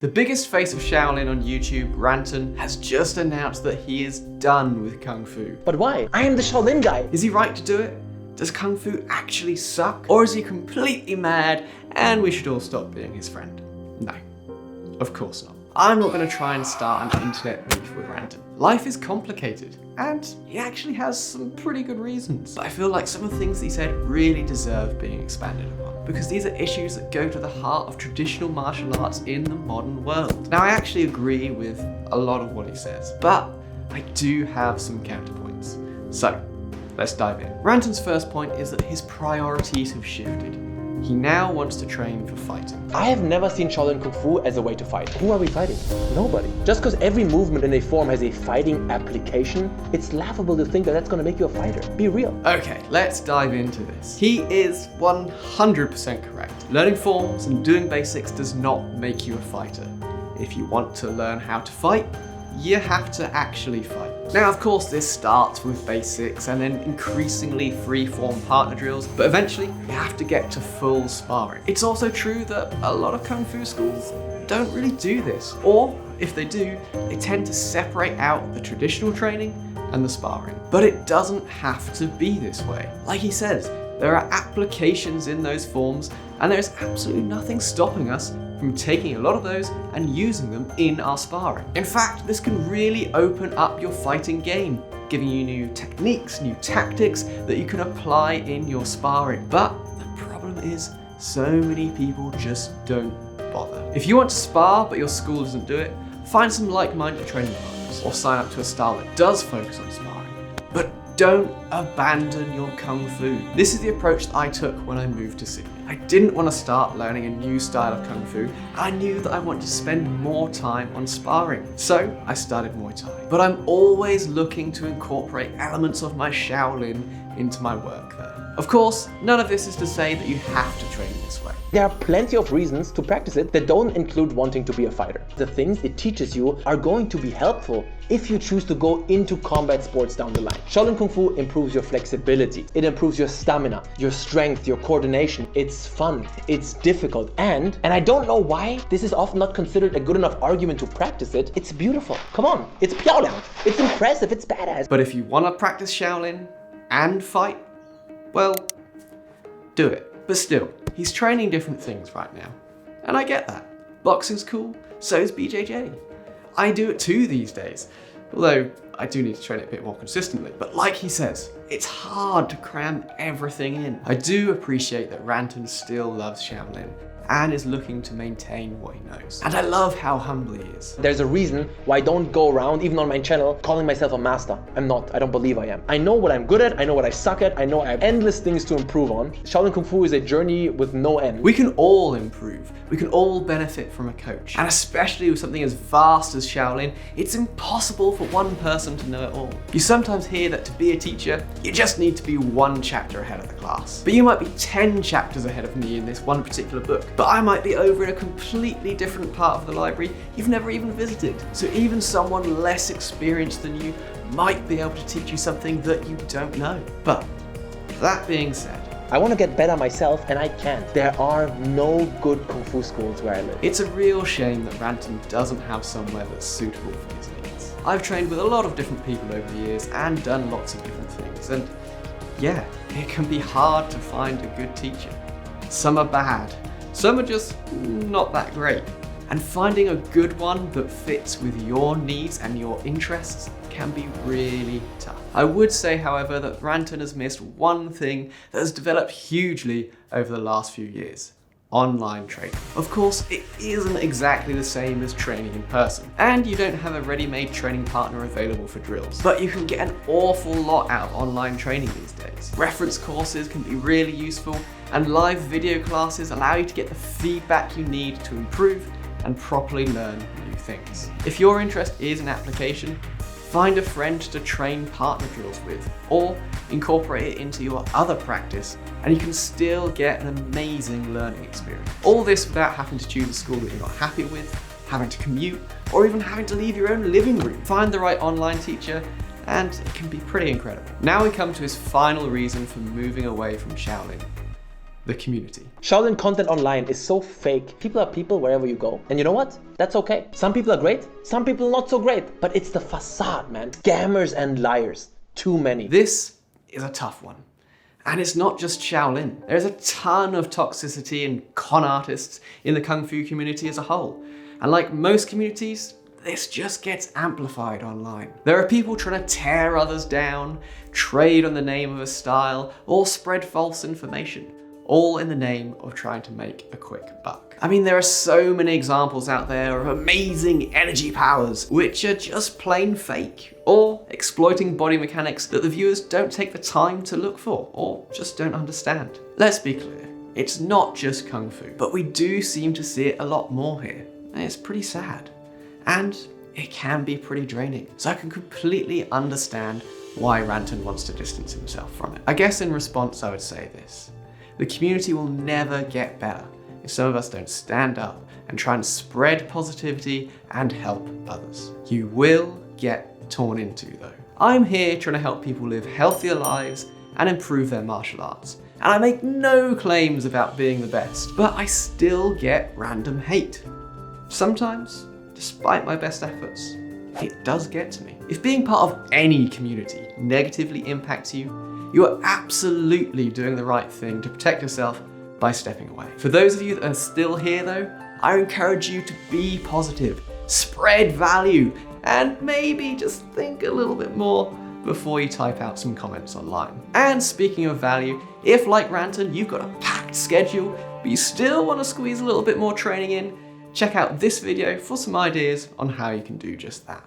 The biggest face of Shaolin on YouTube, Ranton, has just announced that he is done with Kung Fu. But why? I am the Shaolin guy. Is he right to do it? Does Kung Fu actually suck? Or is he completely mad and we should all stop being his friend? No, of course not. I'm not going to try and start an internet beef with Ranton. Life is complicated, and he actually has some pretty good reasons. But I feel like some of the things he said really deserve being expanded upon, because these are issues that go to the heart of traditional martial arts in the modern world. Now, I actually agree with a lot of what he says, but I do have some counterpoints. So, let's dive in. Ranton's first point is that his priorities have shifted. He now wants to train for fighting. I have never seen Shaolin Kung Fu as a way to fight. Who are we fighting? Nobody. Just because every movement in a form has a fighting application, it's laughable to think that that's going to make you a fighter. Be real. Okay, let's dive into this. He is 100% correct. Learning forms and doing basics does not make you a fighter. If you want to learn how to fight, you have to actually fight. Now, of course, this starts with basics and then increasingly free-form partner drills, but eventually you have to get to full sparring. It's also true that a lot of Kung Fu schools don't really do this, or if they do, they tend to separate out the traditional training and the sparring. But it doesn't have to be this way. Like he says, there are applications in those forms, and there's absolutely nothing stopping us from taking a lot of those and using them in our sparring. In fact, this can really open up your fighting game, giving you new techniques, new tactics that you can apply in your sparring. But the problem is, so many people just don't bother. If you want to spar but your school doesn't do it, find some like-minded training partners or sign up to a style that does focus on sparring. But don't abandon your Kung Fu. This is the approach that I took when I moved to Sydney. I didn't want to start learning a new style of Kung Fu. I knew that I wanted to spend more time on sparring. So I started Muay Thai. But I'm always looking to incorporate elements of my Shaolin into my work there. Of course, none of this is to say that you have to train this way. There are plenty of reasons to practice it that don't include wanting to be a fighter. The things it teaches you are going to be helpful if you choose to go into combat sports down the line. Shaolin Kung Fu improves your flexibility. It improves your stamina, your strength, your coordination. It's fun, it's difficult, and I don't know why this is often not considered a good enough argument to practice it. It's beautiful. Come on, it's Piaoliang. It's impressive, it's badass. But if you want to practice Shaolin and fight, well, do it. But still, he's training different things right now. And I get that. Boxing's cool, so is BJJ. I do it too these days, although I do need to train it a bit more consistently. But like he says, it's hard to cram everything in. I do appreciate that Ranton still loves Shaolin and is looking to maintain what he knows. And I love how humble he is. There's a reason why I don't go around, even on my channel, calling myself a master. I'm not. I don't believe I am. I know what I'm good at, I know what I suck at, I know I have endless things to improve on. Shaolin Kung Fu is a journey with no end. We can all improve. We can all benefit from a coach. And especially with something as vast as Shaolin, it's impossible for one person to know it all. You sometimes hear that to be a teacher, you just need to be one chapter ahead of the class. But you might be 10 chapters ahead of me in this one particular book. But I might be over in a completely different part of the library you've never even visited. So even someone less experienced than you might be able to teach you something that you don't know. But that being said, I want to get better myself, and I can't. There are no good Kung Fu schools where I live. It's a real shame that Ranton doesn't have somewhere that's suitable for his needs. I've trained with a lot of different people over the years and done lots of different things, and yeah, it can be hard to find a good teacher. Some are bad, some are just not that great. And finding a good one that fits with your needs and your interests can be really tough. I would say, however, that Ranton has missed one thing that has developed hugely over the last few years: online training. Of course, it isn't exactly the same as training in person, and you don't have a ready-made training partner available for drills, but you can get an awful lot out of online training these days. Reference courses can be really useful, and live video classes allow you to get the feedback you need to improve and properly learn new things. If your interest is in application, find a friend to train partner drills with, or incorporate it into your other practice, and you can still get an amazing learning experience. All this without having to choose a school that you're not happy with, having to commute, or even having to leave your own living room. Find the right online teacher, and it can be pretty incredible. Now we come to his final reason for moving away from Shaolin: the community. Shaolin content online is so fake. People are people wherever you go. And you know what? That's okay. Some people are great, some people not so great. But it's the facade, man. Scammers and liars. Too many. This is a tough one. And it's not just Shaolin. There's a ton of toxicity and con artists in the Kung Fu community as a whole. And like most communities, this just gets amplified online. There are people trying to tear others down, trade on the name of a style, or spread false information, all in the name of trying to make a quick buck. I mean, there are so many examples out there of amazing energy powers, which are just plain fake, or exploiting body mechanics that the viewers don't take the time to look for, or just don't understand. Let's be clear, it's not just Kung Fu, but we do seem to see it a lot more here, and it's pretty sad. And it can be pretty draining. So I can completely understand why Ranton wants to distance himself from it. I guess in response, I would say this. The community will never get better if some of us don't stand up and try and spread positivity and help others. You will get torn into though. I'm here trying to help people live healthier lives and improve their martial arts. And I make no claims about being the best, but I still get random hate. Sometimes, despite my best efforts, it does get to me. If being part of any community negatively impacts you, you are absolutely doing the right thing to protect yourself by stepping away. For those of you that are still here though, I encourage you to be positive, spread value, and maybe just think a little bit more before you type out some comments online. And speaking of value, if like Ranton, you've got a packed schedule, but you still want to squeeze a little bit more training in, check out this video for some ideas on how you can do just that.